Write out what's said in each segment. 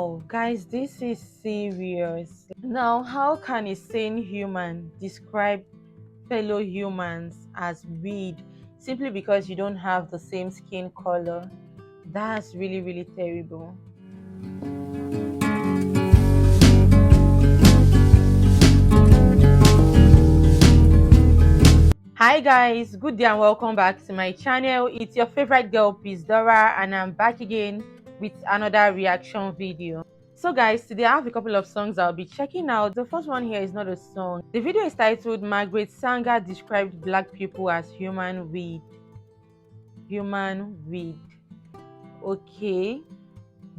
Oh, guys, this is serious. Now, how can a sane human describe fellow humans as weed simply because you don't have the same skin color? That's really, really terrible. Hi guys, good day and welcome back to my channel. It's your favorite girl, Peace Dora, and I'm back again with another reaction video. So guys, today I have a couple of songs I'll be checking out. The first one here is not a song. The video is titled Margaret Sanger described black people as human weed. Human weed. Okay.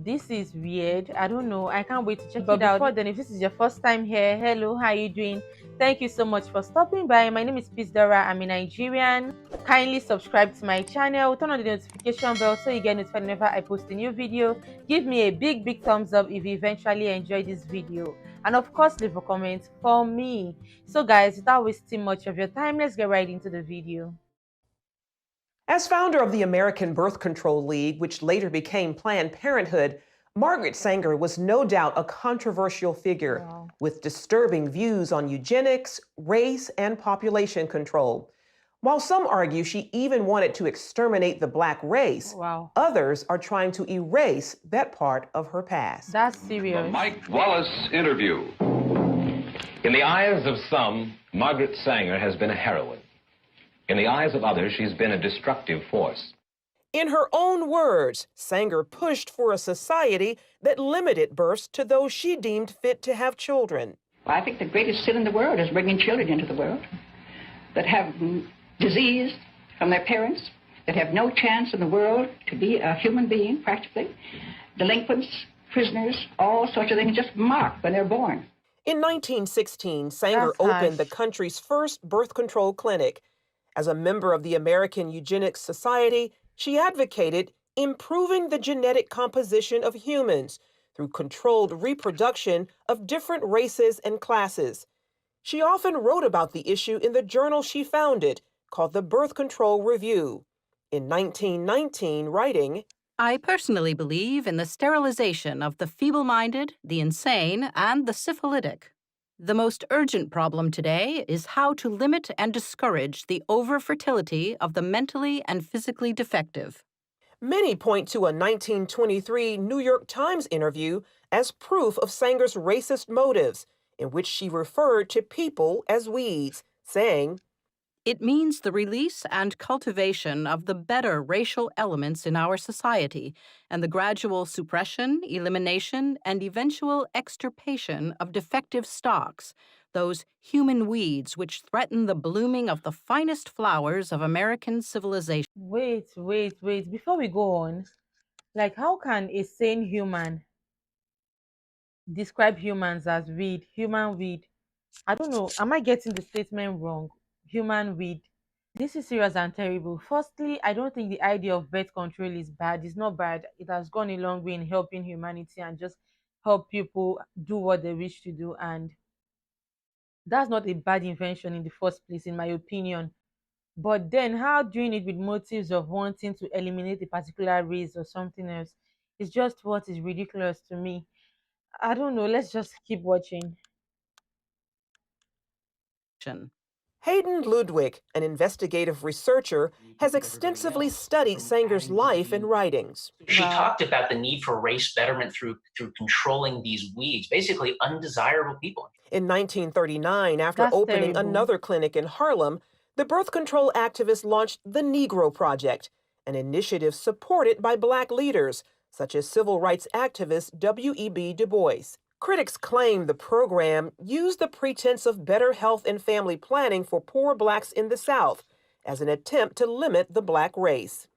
This is weird. I don't know. I can't wait to check it out. But before then, if this is your first time here, hello, how are you doing? Thank you so much for stopping by. My name is Peace Dora. I'm a Nigerian. Kindly subscribe to my channel. Turn on the notification bell so you get notified whenever I post a new video. Give me a big thumbs up if you eventually enjoy this video. And of course, leave a comment for me. So guys, without wasting much of your time, let's get right into the video. As founder of the American Birth Control League, which later became Planned Parenthood, Margaret Sanger was no doubt a controversial figure with disturbing views on eugenics, race, and population control. While some argue she even wanted to exterminate the black race, others are trying to erase that part of her past. That's serious. The Mike Wallace interview. In the eyes of some, Margaret Sanger has been a heroine. In the eyes of others, she's been a destructive force. In her own words, Sanger pushed for a society that limited births to those she deemed fit to have children. Well, I think the greatest sin in the world is bringing children into the world that have disease from their parents, that have no chance in the world to be a human being, practically. Delinquents, prisoners, all sorts of things just marked when they're born. In 1916, Sanger opened the country's first birth control clinic. As a member of the American Eugenics Society, she advocated improving the genetic composition of humans through controlled reproduction of different races and classes. She often wrote about the issue in the journal she founded, called the Birth Control Review. In 1919, writing, I personally believe in the sterilization of the feeble-minded, the insane, and the syphilitic. The most urgent problem today is how to limit and discourage the over-fertility of the mentally and physically defective. Many point to a 1923 New York Times interview as proof of Sanger's racist motives, in which she referred to people as weeds, saying, It means the release and cultivation of the better racial elements in our society and the gradual suppression, elimination, and eventual extirpation of defective stocks, those human weeds which threaten the blooming of the finest flowers of American civilization. Wait. Before we go on, like, how can a sane human describe humans as weed, human weed? I don't know. Am I getting the statement wrong? Human weed. This is serious and terrible. Firstly, I don't think the idea of birth control is bad. It's not bad. It has gone a long way in helping humanity and just help people do what they wish to do. And that's not a bad invention in the first place, in my opinion. But then, how doing it with motives of wanting to eliminate a particular race or something else is just what is ridiculous to me. I don't know. Let's just keep watching. Hayden Ludwig, an investigative researcher, has extensively studied Sanger's life and writings. She talked about the need for race betterment through controlling these weeds, basically undesirable people. In 1939, after opening another clinic in Harlem, the birth control activist launched the Negro Project, an initiative supported by black leaders, such as civil rights activist W.E.B. Du Bois. Critics claim the program used the pretense of better health and family planning for poor blacks in the South as an attempt to limit the black race.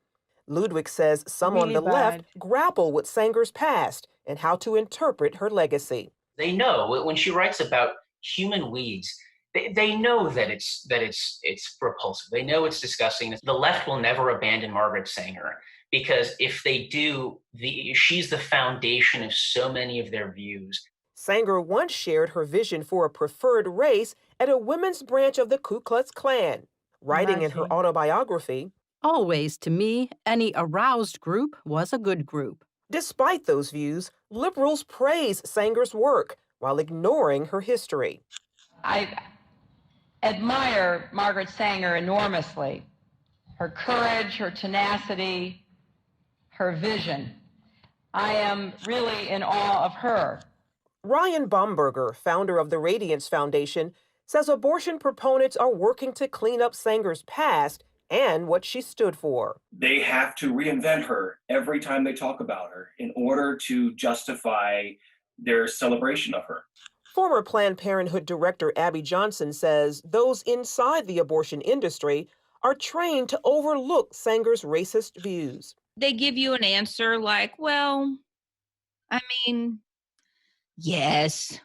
Ludwig says some on the left grapple with Sanger's past and how to interpret her legacy. They know when she writes about human weeds, they know that it's repulsive. They know it's disgusting. The left will never abandon Margaret Sanger, because if they do, she's the foundation of so many of their views. Sanger once shared her vision for a preferred race at a women's branch of the Ku Klux Klan, writing in her autobiography, Always, to me, any aroused group was a good group. Despite those views, liberals praise Sanger's work while ignoring her history. I admire Margaret Sanger enormously. Her courage, her tenacity, her vision. I am really in awe of her. Ryan Baumberger, founder of the Radiance Foundation, says abortion proponents are working to clean up Sanger's past and what she stood for. They have to reinvent her every time they talk about her in order to justify their celebration of her. Former Planned Parenthood director Abby Johnson says those inside the abortion industry are trained to overlook Sanger's racist views. They give you an answer like, well, I mean, yes,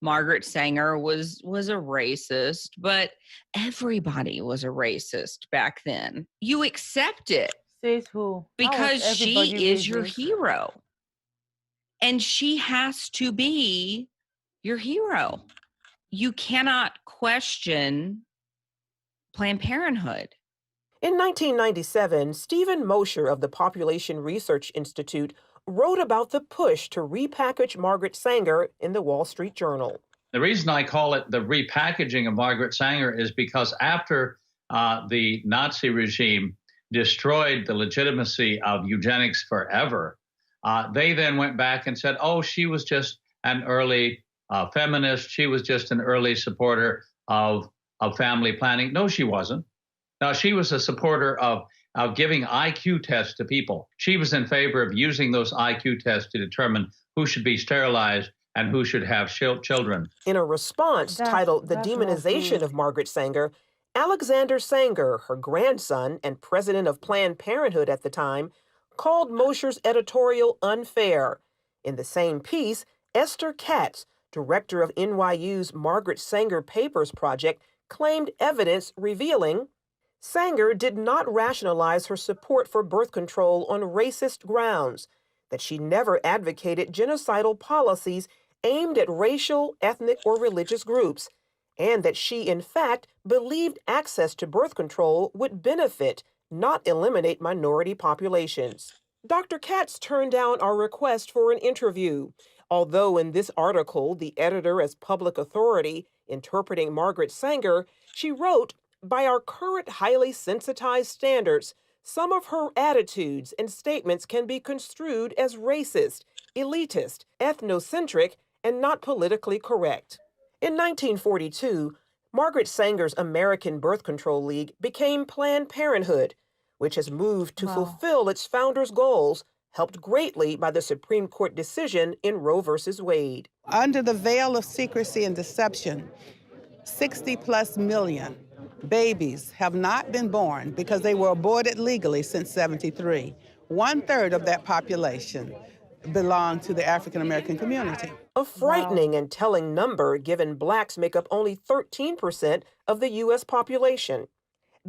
Margaret Sanger was a racist, but everybody was a racist back then. You accept it. Says who? Because she is your hero. And she has to be your hero. You cannot question Planned Parenthood. In 1997, Stephen Mosher of the Population Research Institute wrote about the push to repackage Margaret Sanger in the Wall Street Journal. The reason I call it the repackaging of Margaret Sanger is because after the Nazi regime destroyed the legitimacy of eugenics forever, they then went back and said, oh, she was just an early feminist. She was just an early supporter of family planning. No, she wasn't. No, she was a supporter of giving IQ tests to people. She was in favor of using those IQ tests to determine who should be sterilized and who should have children. In a response titled The Demonization of Margaret Sanger, Alexander Sanger, her grandson and president of Planned Parenthood at the time, called Mosher's editorial unfair. In the same piece, Esther Katz, director of NYU's Margaret Sanger Papers Project, claimed evidence revealing Sanger did not rationalize her support for birth control on racist grounds, that she never advocated genocidal policies aimed at racial, ethnic, or religious groups, and that she, in fact, believed access to birth control would benefit, not eliminate minority populations. Dr. Katz turned down our request for an interview, although in this article, the editor as public authority interpreting Margaret Sanger, she wrote, by our current highly sensitized standards, some of her attitudes and statements can be construed as racist, elitist, ethnocentric, and not politically correct. In 1942, Margaret Sanger's American Birth Control League became Planned Parenthood, which has moved to fulfill its founders' goals, helped greatly by the Supreme Court decision in Roe v. Wade. Under the veil of secrecy and deception, 60+ million babies have not been born because they were aborted legally since '73. 1/3 of that population belonged to the African American community. A frightening and telling number, given blacks make up only 13% of the U.S. population.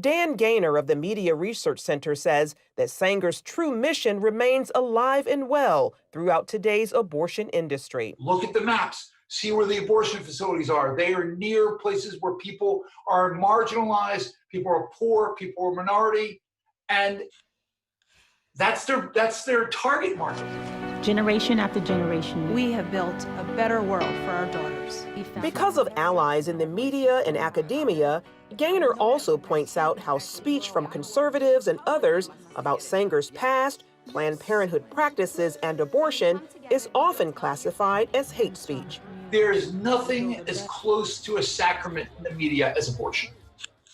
Dan Gaynor of the Media Research Center says that Sanger's true mission remains alive and well throughout today's abortion industry. Look at the maps. See where the abortion facilities are. They are near places where people are marginalized, people are poor, people are minority, and that's their target market. Generation after generation, we have built a better world for our daughters. Because of allies in the media and academia, Gaynor also points out how speech from conservatives and others about Sanger's past, Planned Parenthood practices, and abortion is often classified as hate speech. There is nothing as close to a sacrament in the media as abortion.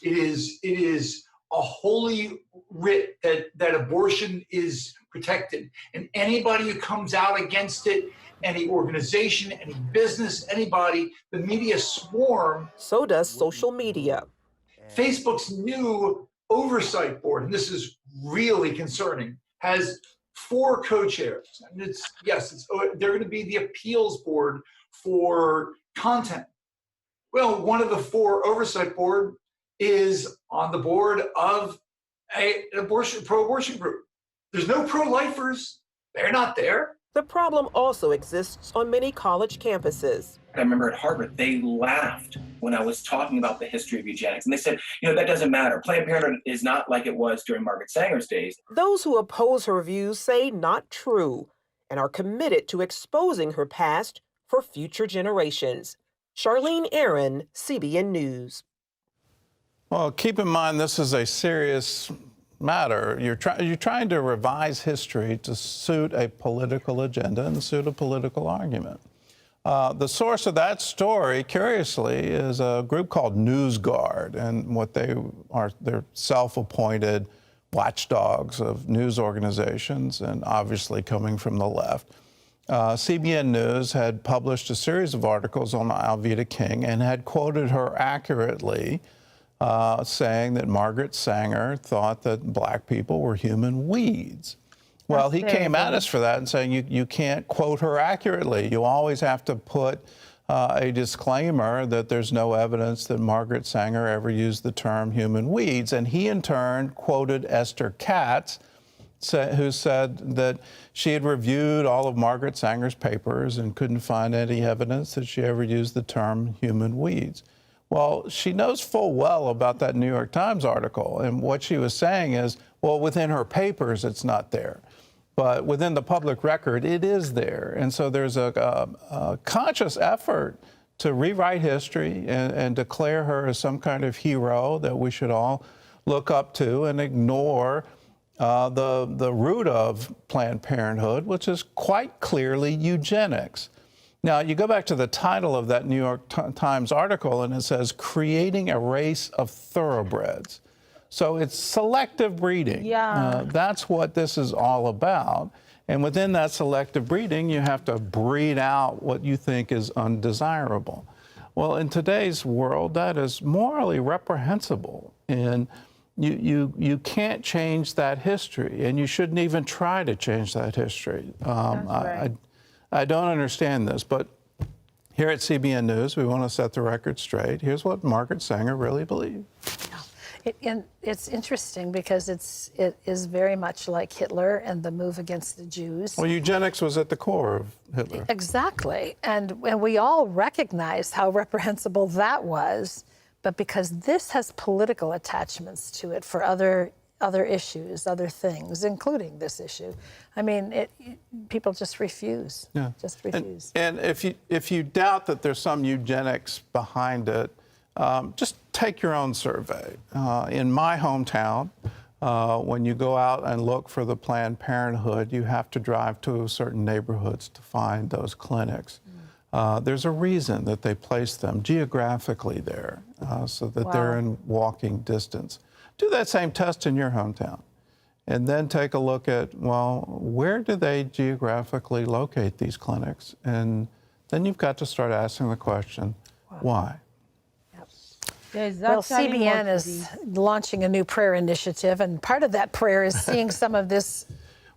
It is a holy writ that abortion is protected. And anybody who comes out against it, any organization, any business, anybody, the media swarm. So does social media. Facebook's new oversight board, and this is really concerning, has 4 co-chairs. And they're going to be the appeals board for content. Well, one of the 4 oversight board is on the board of an pro-abortion group. There's no pro-lifers. They're not there. The problem also exists on many college campuses. I remember at Harvard, they laughed when I was talking about the history of eugenics. And they said, that doesn't matter. Planned Parenthood is not like it was during Margaret Sanger's days. Those who oppose her views say not true. and are committed to exposing her past for future generations. Charlene Aaron, CBN News. Well, keep in mind this is a serious matter. You're trying to revise history to suit a political agenda and suit a political argument. The source of that story, curiously, is a group called NewsGuard, and what they're self-appointed watchdogs of news organizations, and obviously coming from the left. CBN News had published a series of articles on Alveda King and had quoted her accurately, saying that Margaret Sanger thought that black people were human weeds. Well, he came at us for that and saying you can't quote her accurately. You always have to put a disclaimer that there's no evidence that Margaret Sanger ever used the term human weeds. And he, in turn, quoted Esther Katz, who said that she had reviewed all of Margaret Sanger's papers and couldn't find any evidence that she ever used the term human weeds. Well, she knows full well about that New York Times article, and what she was saying is, well, within her papers, it's not there. But within the public record, it is there. And so there's a conscious effort to rewrite history and declare her as some kind of hero that we should all look up to and ignore the root of Planned Parenthood, which is quite clearly eugenics. Now, you go back to the title of that New York Times article, and it says, "Creating a Race of Thoroughbreds." So it's selective breeding. Yeah. That's what this is all about. And within that selective breeding, you have to breed out what you think is undesirable. Well, in today's world, that is morally reprehensible. And you can't change that history, and you shouldn't even try to change that history. I don't understand this, but here at CBN News, we want to set the record straight. Here's what Margaret Sanger really believed. And it's interesting because it is very much like Hitler and the move against the Jews. Well, eugenics was at the core of Hitler. Exactly. And we all recognize how reprehensible that was, but because this has political attachments to it for other issues, other things, including this issue. I mean, people just refuse. Yeah. Just refuse. And if you doubt that there's some eugenics behind it, just take your own survey. In my hometown, when you go out and look for the Planned Parenthood, you have to drive to certain neighborhoods to find those clinics. There's a reason that they place them geographically there, so that they're in walking distance. Do that same test in your hometown, and then take a look at, well, where do they geographically locate these clinics? And then you've got to start asking the question, why? Well, CBN is launching a new prayer initiative, and part of that prayer is seeing some of this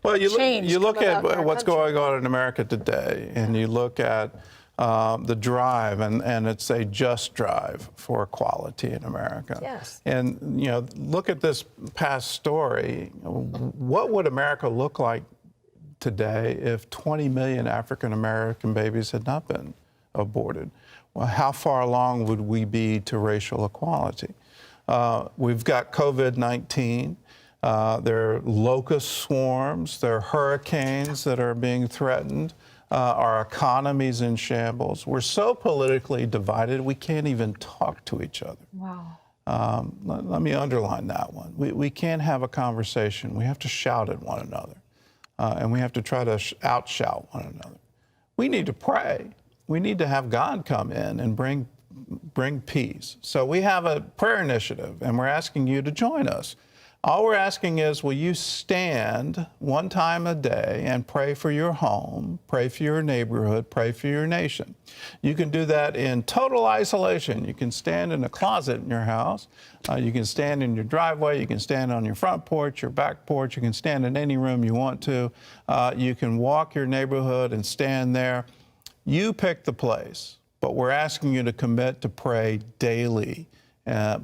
change. You look at what's going on in America today, and you look at the drive, and it's a just drive for equality in America. Yes. And, look at this past story. What would America look like today if 20 million African-American babies had not been aborted? Well, how far along would we be to racial equality? We've got COVID-19. There are locust swarms. There are hurricanes that are being threatened. Our economy's in shambles. We're so politically divided, we can't even talk to each other. Wow. Let me underline that one. We can't have a conversation. We have to shout at one another. And we have to try to outshout one another. We need to pray. We need to have God come in and bring peace. So we have a prayer initiative, and we're asking you to join us. All we're asking is, will you stand one time a day and pray for your home, pray for your neighborhood, pray for your nation? You can do that in total isolation. You can stand in a closet in your house. You can stand in your driveway. You can stand on your front porch, your back porch. You can stand in any room you want to. You can walk your neighborhood and stand there. You pick the place, but we're asking you to commit to pray daily.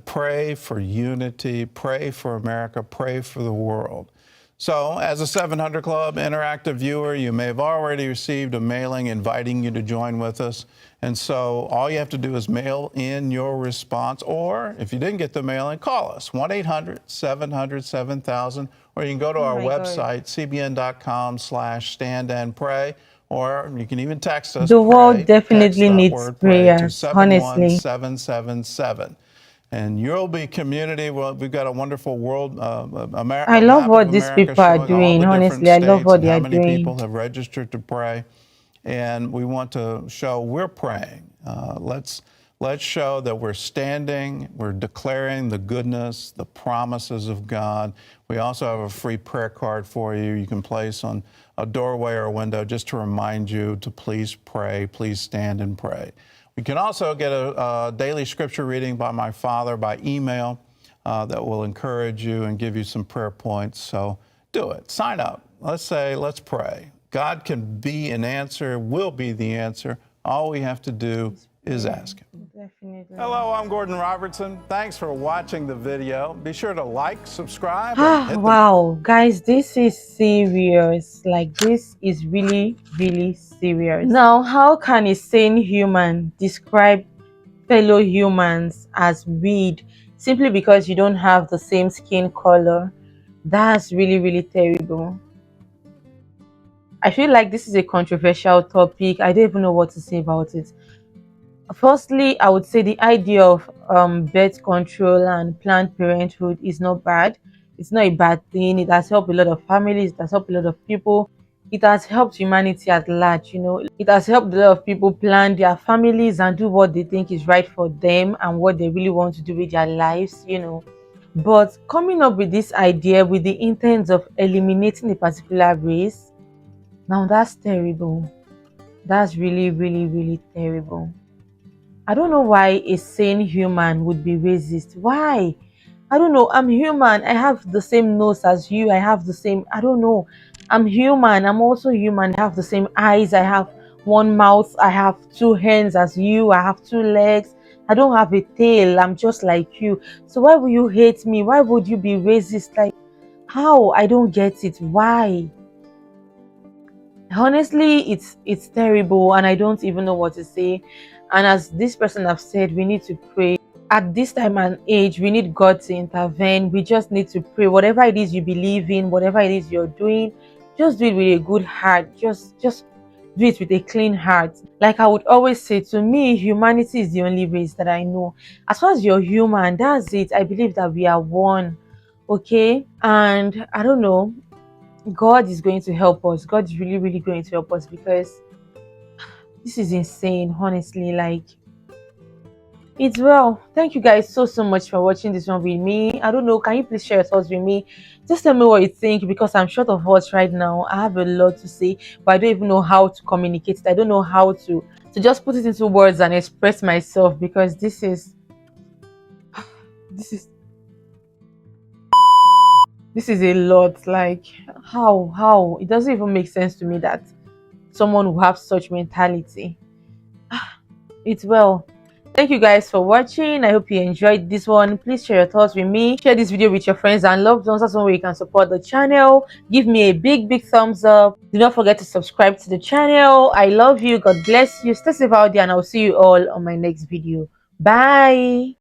Pray for unity, pray for America, pray for the world. So, as a 700 Club interactive viewer, you may have already received a mailing inviting you to join with us. And so, all you have to do is mail in your response, or if you didn't get the mailing, call us, 1-800-700-7000, or you can go to Oh our my God. website, cbn.com/standandpray, or you can even text us, The world text definitely the needs word pray to prayers, honestly. 71777. And you'll be community. Well, we've got a wonderful world, a I love map of what these America people are showing all doing. the different Honestly, I love states what and they how are many doing. people have registered to pray. And we want to show we're praying. Let's show that we're standing, we're declaring the goodness, the promises of God. We also have a free prayer card for you. You can place on a doorway or a window just to remind you to please pray, please stand and pray. We can also get a daily scripture reading by my father by email that will encourage you and give you some prayer points. So do it. Sign up. Let's pray. God can be an answer, will be the answer. All we have to do is ask Him. Definitely. Hello, I'm Gordon Robertson. Thanks for watching the video. Be sure to like, subscribe, and hit the... Wow, guys, this is serious. Like, this is really, really serious. Now, how can a sane human describe fellow humans as weed simply because you don't have the same skin color? That's really, really terrible. I feel like this is a controversial topic. I don't even know what to say about it. Firstly, I would say the idea of birth control and Planned Parenthood is not bad. It's not a bad thing. It has helped a lot of families. It has helped a lot of people. It has helped humanity at large. It has helped a lot of people plan their families and do what they think is right for them and what they really want to do with their lives. But coming up with this idea with the intent of eliminating a particular race, now that's terrible. That's really, really, really terrible. I don't know why a sane human would be racist. Why? I don't know. I'm human. I have the same nose as you. I have the same, I don't know. I'm human. I'm also human. I have the same eyes. I have one mouth. I have two hands as you. I have two legs. I don't have a tail. I'm just like you. So why would you hate me? Why would you be racist? Like, how? I don't get it. Why? Honestly, it's terrible and I don't even know what to say. And as this person have said, we need to pray. At this time and age, we need God to intervene. We just need to pray. Whatever it is you believe in, whatever it is you're doing, just do it with a good heart. Just do it with a clean heart. Like I would always say, to me, humanity is the only race that I know. As far as you're human, that's it. I believe that we are one. Okay? And I don't know, God is going to help us. God is really, really going to help us because this is insane, honestly. Like, it's well. Thank you guys so much for watching this one with me. I don't know, can you please share your thoughts with me? Just tell me what you think because I'm short of words right now. I have a lot to say, but I don't even know how to communicate it. I don't know how to just put it into words and express myself because this is a lot. Like, how it doesn't even make sense to me that someone who have such mentality. It's well. Thank you guys for watching. I hope you enjoyed this one. Please share your thoughts with me. Share this video with your friends and loved ones. That's one way you can support the channel. Give me a big thumbs up. Do not forget to subscribe to the channel. I love you. God bless you. Stay safe out there and I'll see you all on my next video. Bye.